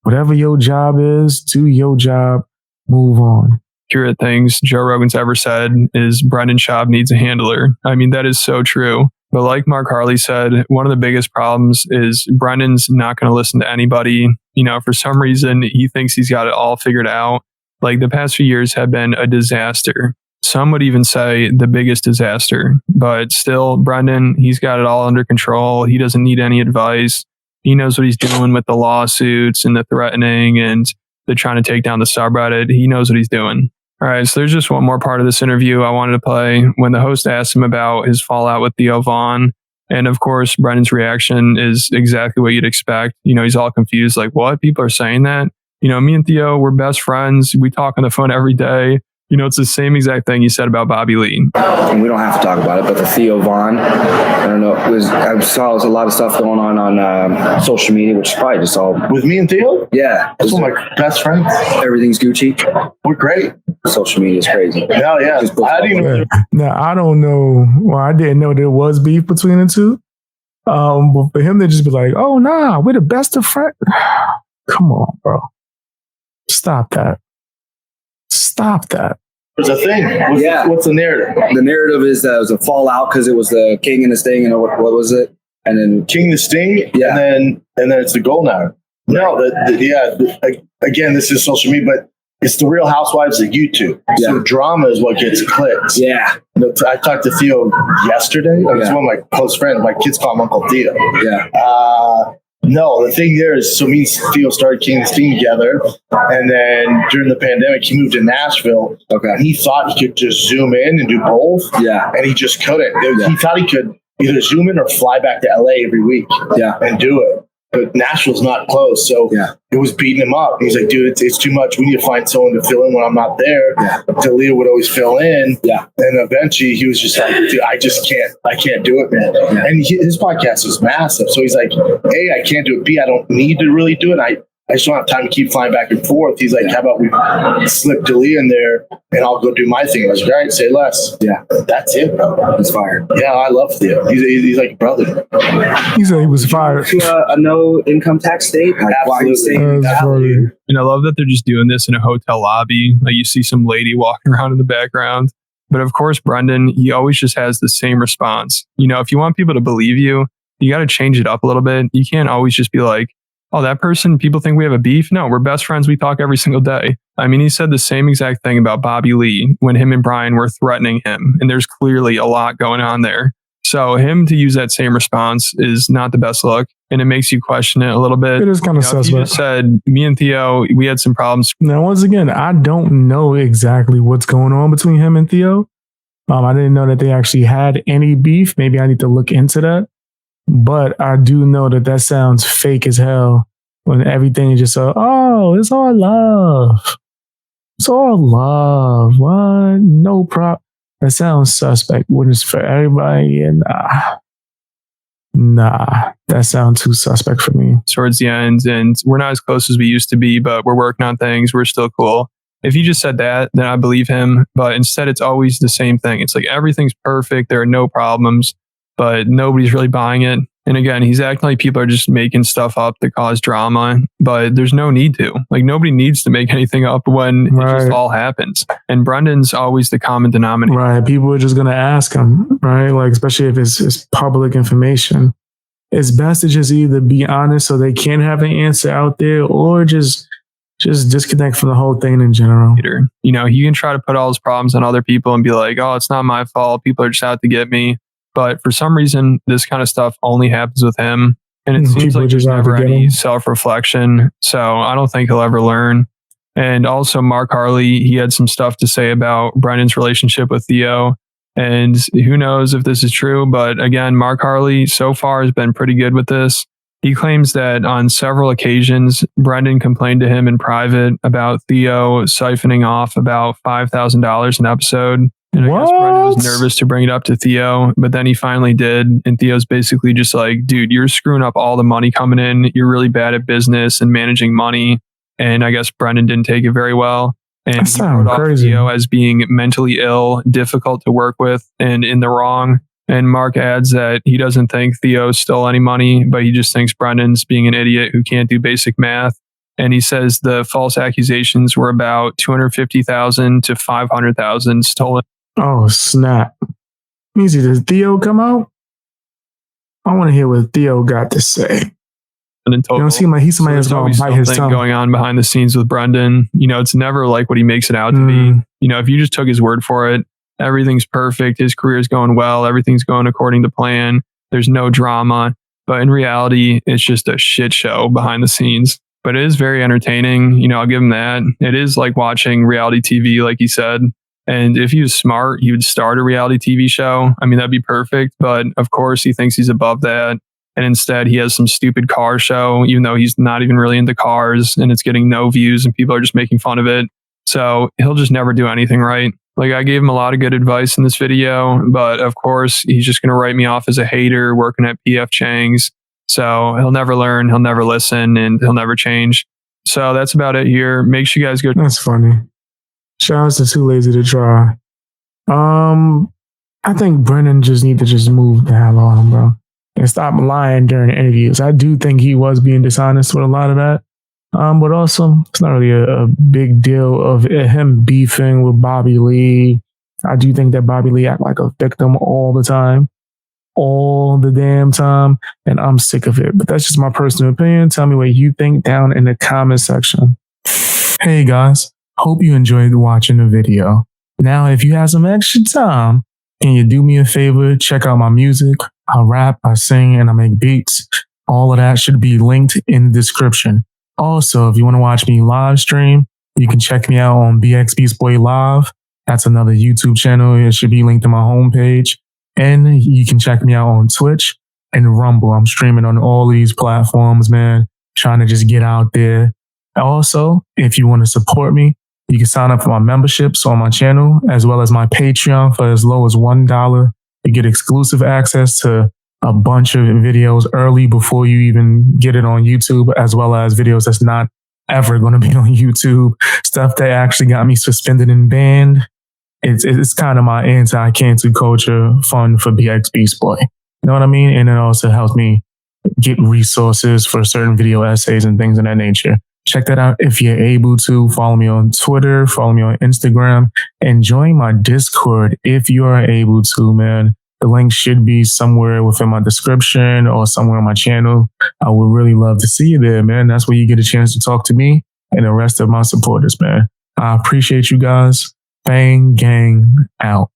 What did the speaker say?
whatever your job is, do your job, move on. Accurate things Joe Rogan's ever said is Brendan Schaub needs a handler. I mean, that is so true. But like Mark Harley said, one of the biggest problems is Brendan's not going to listen to anybody. You know, for some reason, he thinks he's got it all figured out. Like the past few years have been a disaster. Some would even say the biggest disaster. But still, Brendan, he's got it all under control. He doesn't need any advice. He knows what he's doing with the lawsuits and the threatening and the trying to take down the subreddit. He knows what he's doing. All right, so there's just one more part of this interview I wanted to play when the host asked him about his fallout with Theo Vaughn. And of course, Brendan's reaction is exactly what you'd expect. You know, he's all confused, like, what? People are saying that? You know, me and Theo, we're best friends. We talk on the phone every day. You know, it's the same exact thing you said about Bobby Lee. And we don't have to talk about it, but the Theo Vaughn, I don't know, I saw a lot of stuff going on social media, which is probably just all... With me and Theo? Yeah. That's one of my best friends. Everything's Gucci. We're great. Social media is crazy. Hell yeah. I didn't even... Now, I don't know. Well, I didn't know there was beef between the two. But for him to just be like, oh, nah, we're the best of friends. Come on, bro. Stop that. Stop that. There's a thing. What's the narrative? The narrative is that it was a fallout because it was the King and the Sting, and what was it? And then King the Sting, yeah, and then it's the Golden Hour. No, again, this is social media, but it's the Real Housewives of YouTube. Yeah. So drama is what gets clicks. Yeah. I talked to Theo yesterday. He's one of my close friends. My kids call him Uncle Theo. Yeah. No, the thing there is, so me and Theo started King and Sting together, and then during the pandemic, he moved to Nashville. Okay. And he thought he could just zoom in and do both. Yeah. And he just couldn't. Yeah. He thought he could either zoom in or fly back to LA every week. Yeah. And do it. But Nashville's not close, so it was beating him up. He's like, dude, it's too much. We need to find someone to fill in when I'm not there. Yeah. Talia would always fill in. Yeah. And eventually he was just like, dude, I can't do it, man. Yeah. And his podcast is massive. So he's like, A, I can't do it. B, I don't need to really do it. I just don't have time to keep flying back and forth. He's like, how about we slip Talia in there and I'll go do my thing. I was like, all right, say less. Yeah. That's it, bro. He's fired. Yeah, I love Theo. He's like a brother. He said he was fired. To a no income tax state? Like, Absolutely. And I love that they're just doing this in a hotel lobby. Like you see some lady walking around in the background. But of course, Brendan, he always just has the same response. You know, if you want people to believe you, you got to change it up a little bit. You can't always just be like, oh, that person, people think we have a beef. No, we're best friends. We talk every single day. I mean, he said the same exact thing about Bobby Lee when him and Brian were threatening him. And there's clearly a lot going on there. So him to use that same response is not the best look. And it makes you question it a little bit. It is kind of suspect. You just said, me and Theo, we had some problems. Now, once again, I don't know exactly what's going on between him and Theo. I didn't know that they actually had any beef. Maybe I need to look into that. But I do know that sounds fake as hell when everything is just it's all love. It's all love. What? No problem. That sounds suspect when it's for everybody. And nah, that sounds too suspect for me. Towards the end, and we're not as close as we used to be, but we're working on things. We're still cool. If he just said that, then I believe him. But instead, it's always the same thing. It's like everything's perfect. There are no problems. But nobody's really buying it. And again, he's acting like people are just making stuff up to cause drama, but there's no need to. Like nobody needs to make anything up when it just all happens. And Brendan's always the common denominator. Right. People are just going to ask him, right? Like, especially if it's public information. It's best to just either be honest so they can have an answer out there or just disconnect from the whole thing in general. You know, he can try to put all his problems on other people and be like, oh, it's not my fault. People are just out to get me. But for some reason, this kind of stuff only happens with him. And it seems like there's never any self-reflection. So I don't think he'll ever learn. And also Mark Harley, he had some stuff to say about Brendan's relationship with Theo. And who knows if this is true. But again, Mark Harley so far has been pretty good with this. He claims that on several occasions, Brendan complained to him in private about Theo siphoning off about $5,000 an episode. And I guess Brendan was nervous to bring it up to Theo, but then he finally did. And Theo's basically just like, dude, you're screwing up all the money coming in. You're really bad at business and managing money. And I guess Brendan didn't take it very well. And he wrote off Theo as being mentally ill, difficult to work with, and in the wrong. And Mark adds that he doesn't think Theo stole any money, but he just thinks Brendan's being an idiot who can't do basic math. And he says the false accusations were about 250,000 to 500,000 stolen. Oh, snap. Let me see, does Theo come out? I want to hear what Theo got to say. In total. You don't seem like he's somebody that's going to bite his tongue. Going on behind the scenes with Brendan. You know, it's never like what he makes it out to be. You know, if you just took his word for it, everything's perfect. His career's going well. Everything's going according to plan. There's no drama. But in reality, it's just a shit show behind the scenes. But it is very entertaining. You know, I'll give him that. It is like watching reality TV, like he said. And if he was smart, he would start a reality TV show. I mean, that'd be perfect. But of course, he thinks he's above that. And instead, he has some stupid car show, even though he's not even really into cars and it's getting no views and people are just making fun of it. So he'll just never do anything right. Like, I gave him a lot of good advice in this video, but of course, he's just going to write me off as a hater working at PF Chang's. So he'll never learn, he'll never listen, and he'll never change. So that's about it here. Make sure you guys go. That's funny. Shout out to Too Lazy to Try. I think Brendan just need to just move the hell on, bro, and stop lying during interviews. I do think he was being dishonest with a lot of that. But also, it's not really a big deal of him beefing with Bobby Lee. I do think that Bobby Lee act like a victim all the time. All the damn time, and I'm sick of it. But that's just my personal opinion. Tell me what you think down in the comment section. Hey guys, hope you enjoyed watching the video. Now, if you have some extra time, can you do me a favor? Check out my music. I rap, I sing, and I make beats. All of that should be linked in the description. Also, if you want to watch me live stream, you can check me out on bxbeastboy Live. That's another YouTube channel. It should be linked to my homepage. And you can check me out on Twitch and Rumble. I'm streaming on all these platforms, man. Trying to just get out there. Also, if you want to support me, you can sign up for my memberships on my channel, as well as my Patreon for as low as $1. You get exclusive access to a bunch of videos early before you even get it on YouTube, as well as videos that's not ever going to be on YouTube. Stuff that actually got me suspended and banned. It's kind of my anti-cancel culture fund for bxbeastboy. You know what I mean? And it also helps me get resources for certain video essays and things of that nature. Check that out if you're able to. Follow me on Twitter, follow me on Instagram, and join my Discord if you are able to, man. The link should be somewhere within my description or somewhere on my channel. I would really love to see you there, man. That's where you get a chance to talk to me and the rest of my supporters, man. I appreciate you guys. Bang Gang out.